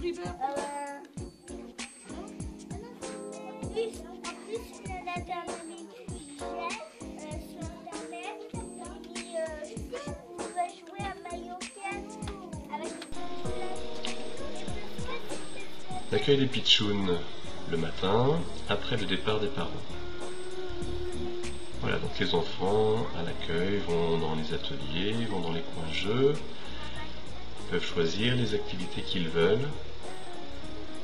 flipper? Oui, en plus, la dernière sur internet, on va jouer à Mario Kart avec L'accueil des pitchouns le matin, après le départ des parents. Voilà, donc les enfants à l'accueil vont dans les ateliers, vont dans les coins jeux, peuvent choisir les activités qu'ils veulent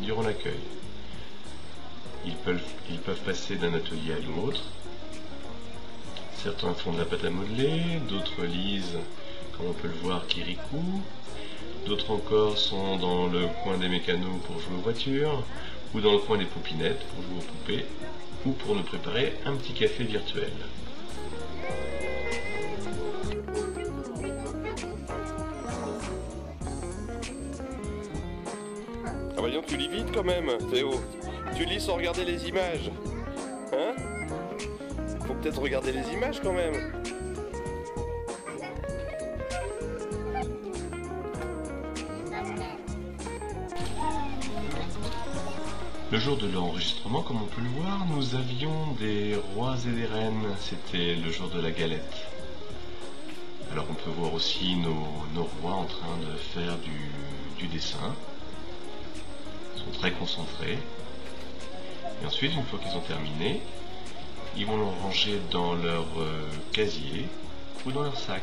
durant l'accueil. Ils peuvent passer d'un atelier à l'autre. Certains font de la pâte à modeler, d'autres lisent, comme on peut le voir, Kirikou. D'autres encore sont dans le coin des mécanos pour jouer aux voitures, ou dans le coin des poupinettes pour jouer aux poupées, ou pour nous préparer un petit café virtuel. Ah voyons, tu lis vite quand même, Théo. Tu lis sans regarder les images. Hein? Faut peut-être regarder les images quand même. Le jour de l'enregistrement, comme on peut le voir, nous avions des rois et des reines. C'était le jour de la galette. Alors on peut voir aussi nos rois en train de faire du dessin. Ils sont très concentrés. Et ensuite, une fois qu'ils ont terminé, ils vont le ranger dans leur casier ou dans leur sac.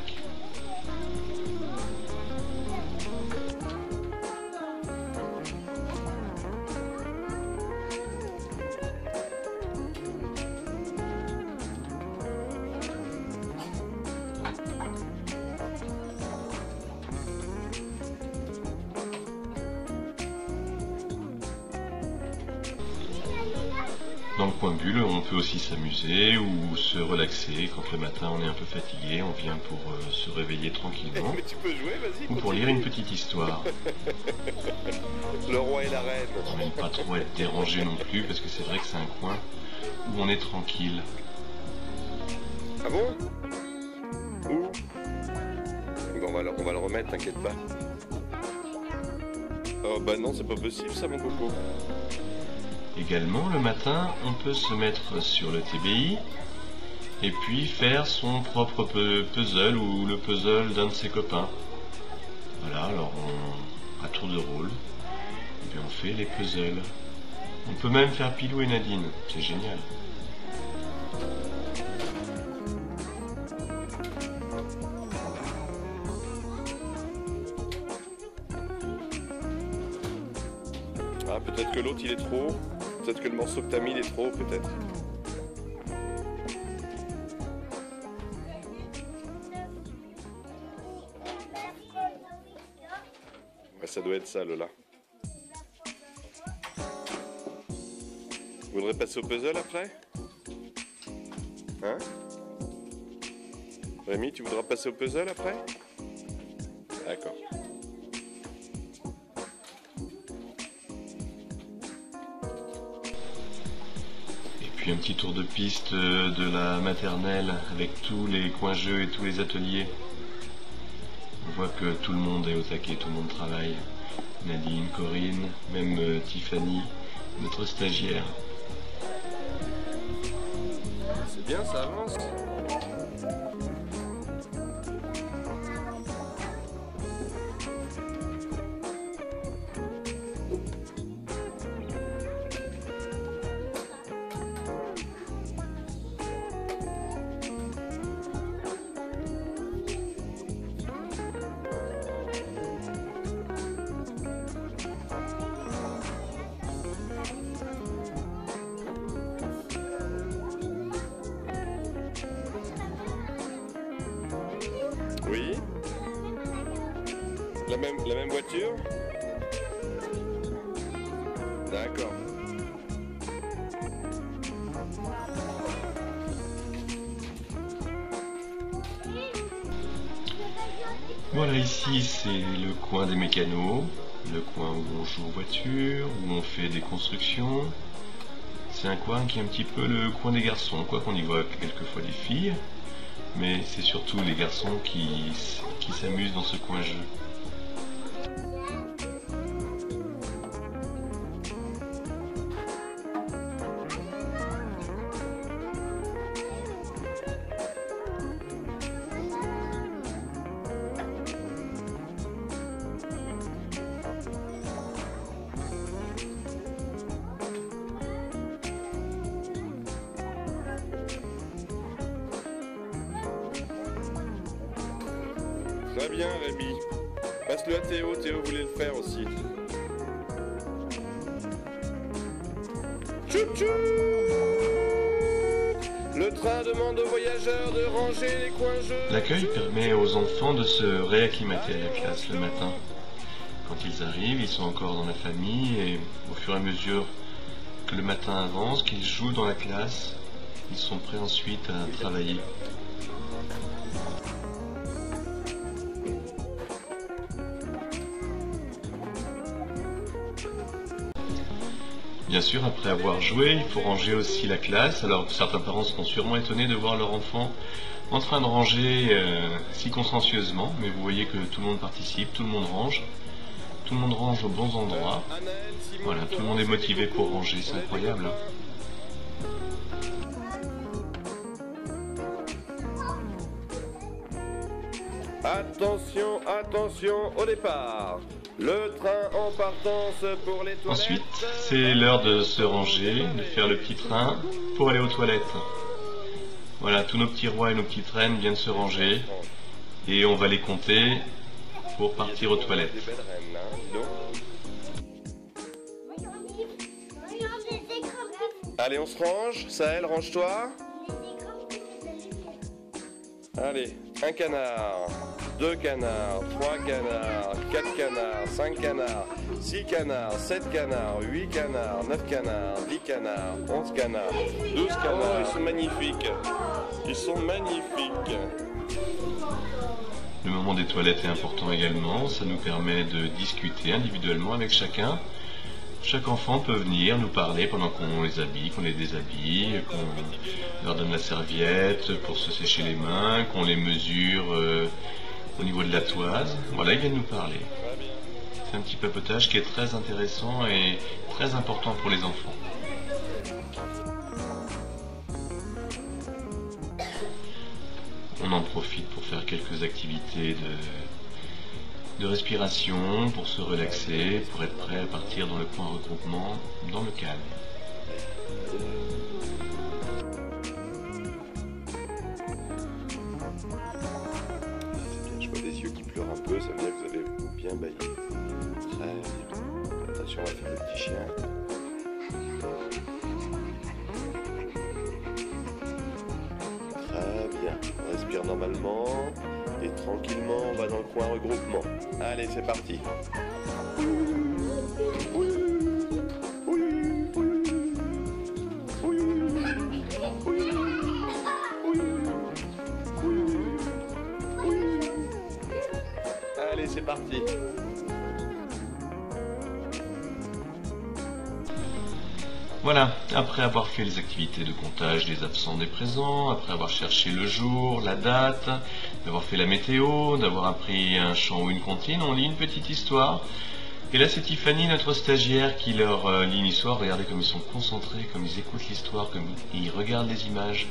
Dans le coin bulle, on peut aussi s'amuser ou se relaxer quand le matin on est un peu fatigué, on vient pour se réveiller tranquillement. Mais tu peux jouer, vas-y. Ou pour lire une petite histoire. Le roi et la reine. On n'aime pas trop être dérangé non plus parce que c'est vrai que c'est un coin où on est tranquille. Ah bon? Où? Bon, on va le remettre, t'inquiète pas. Oh bah non, c'est pas possible ça, mon coco. Également, le matin, on peut se mettre sur le TBI et puis faire son propre puzzle ou le puzzle d'un de ses copains. Voilà, alors à tour de rôle, et puis on fait les puzzles. On peut même faire Pilou et Nadine, c'est génial. Ah, peut-être que l'autre il est trop haut. Peut-être que le morceau que t'as mis il est trop haut, peut-être. Ouais, ça doit être ça, Lola. Vous voudrez passer au puzzle après? Hein? Rémi, tu voudras passer au puzzle après? D'accord. Puis un petit tour de piste de la maternelle avec tous les coins jeux et tous les ateliers. On voit que tout le monde est au taquet, tout le monde travaille. Nadine, Corinne, même Tiffany, notre stagiaire. C'est bien, ça avance. Oui. La même voiture? D'accord. Voilà, ici c'est le coin des mécanos, le coin où on joue aux voitures, où on fait des constructions. C'est un coin qui est un petit peu le coin des garçons, quoi qu'on y voit quelquefois des filles. Mais c'est surtout les garçons qui s'amusent dans ce coin jeu. bien, Rémi. Passe-le à Théo. Théo voulait le faire aussi. Tchou tchou! Le train demande aux voyageurs de ranger les coins jaunes. L'accueil permet aux enfants de se réacclimater à la classe le matin. Quand ils arrivent, ils sont encore dans la famille et au fur et à mesure que le matin avance, qu'ils jouent dans la classe, ils sont prêts ensuite à travailler. Bien sûr, après avoir joué, il faut ranger aussi la classe. Alors certains parents seront sûrement étonnés de voir leur enfant en train de ranger si consciencieusement, mais vous voyez que tout le monde participe, tout le monde range aux bons endroits. Voilà, tout le monde est motivé pour ranger, c'est incroyable. Attention, attention au départ. Le train en partance pour les toilettes. Ensuite, c'est l'heure de se ranger, de faire le petit train pour aller aux toilettes. Voilà, tous nos petits rois et nos petites reines viennent se ranger et on va les compter pour partir aux toilettes. Allez, on se range. Sahel, range-toi. Allez, un canard, 2 canards, 3 canards, 4 canards, 5 canards, 6 canards, 7 canards, 8 canards, 9 canards, 10 canards, 11 canards, 12 canards. Oh, ils sont magnifiques. Ils sont magnifiques. Le moment des toilettes est important également. Ça nous permet de discuter individuellement avec chacun. Chaque enfant peut venir nous parler pendant qu'on les habille, qu'on les déshabille, qu'on leur donne la serviette pour se sécher les mains, qu'on les mesure au niveau de la toise. Voilà, ils viennent nous parler. C'est un petit papotage qui est très intéressant et très important pour les enfants. On en profite pour faire quelques activités de respiration, pour se relaxer, pour être prêt à partir dans le point regroupement, dans le calme. C'est bien, je vois des yeux qui pleurent un peu, ça veut dire que vous avez bien baillé. Très bien. Attention, on va faire le petit chien. Très bien, on respire normalement. Et tranquillement, on va dans le coin regroupement. Allez, c'est parti. Allez, c'est parti. Voilà, après avoir fait les activités de comptage des absents des présents, après avoir cherché le jour, la date, d'avoir fait la météo, d'avoir appris un chant ou une comptine, on lit une petite histoire. Et là c'est Tiffany, notre stagiaire, qui leur lit une histoire. Regardez comme ils sont concentrés, comme ils écoutent l'histoire, comme ils regardent les images.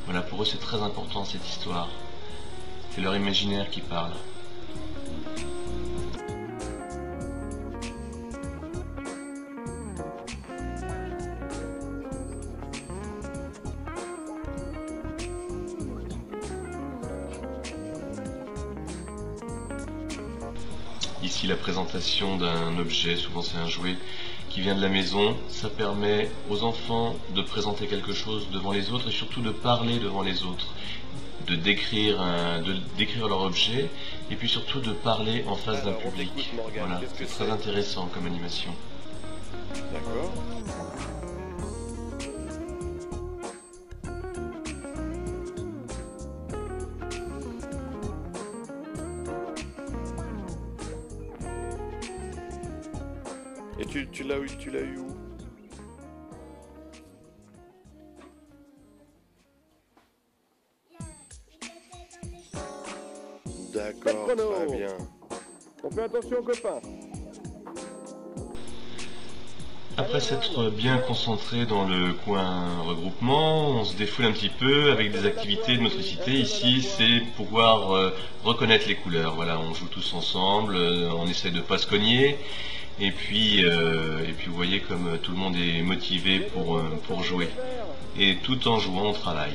Voilà, pour eux c'est très important cette histoire. C'est leur imaginaire qui parle. Ici la présentation d'un objet, souvent c'est un jouet qui vient de la maison. Ça permet aux enfants de présenter quelque chose devant les autres et surtout de parler devant les autres, de décrire leur objet et puis surtout de parler en face d'un public. Voilà, c'est très intéressant comme animation. D'accord. Et tu l'as eu où? D'accord, très bien. On fait attention aux copains. Après s'être bien concentré dans le coin regroupement, on se défoule un petit peu avec des activités de motricité. Ici, c'est pouvoir reconnaître les couleurs. Voilà, on joue tous ensemble, on essaie de ne pas se cogner. Et puis vous voyez comme tout le monde est motivé pour jouer. Et tout en jouant, on travaille.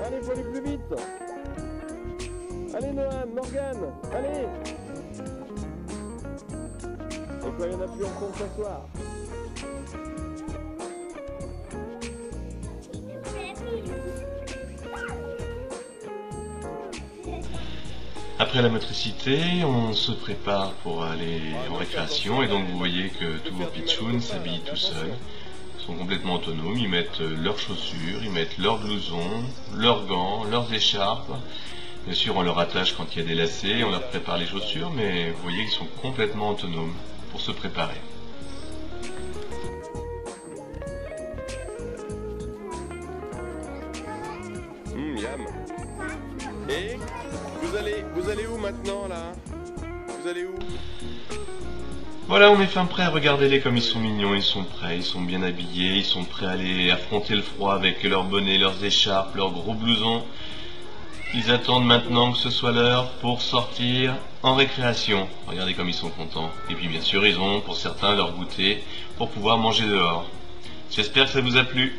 Allez, faut aller plus vite. Allez Noam, Morgane, allez. Et quand il n'y en a plus, on compte s'asseoir. Après la motricité, on se prépare pour aller en récréation et donc vous voyez que tous vos pitchouns s'habillent tout seuls, sont complètement autonomes, ils mettent leurs chaussures, ils mettent leurs blousons, leurs gants, leurs écharpes. Bien sûr on leur attache quand il y a des lacets, on leur prépare les chaussures, mais vous voyez qu'ils sont complètement autonomes pour se préparer. Yam. Et vous allez où maintenant là? Vous allez où? Voilà, on est fin prêt, regardez-les comme ils sont mignons, ils sont prêts, ils sont bien habillés, ils sont prêts à aller affronter le froid avec leurs bonnets, leurs écharpes, leurs gros blousons. Ils attendent maintenant que ce soit l'heure pour sortir en récréation. Regardez comme ils sont contents. Et puis bien sûr, ils ont pour certains leur goûter pour pouvoir manger dehors. J'espère que ça vous a plu.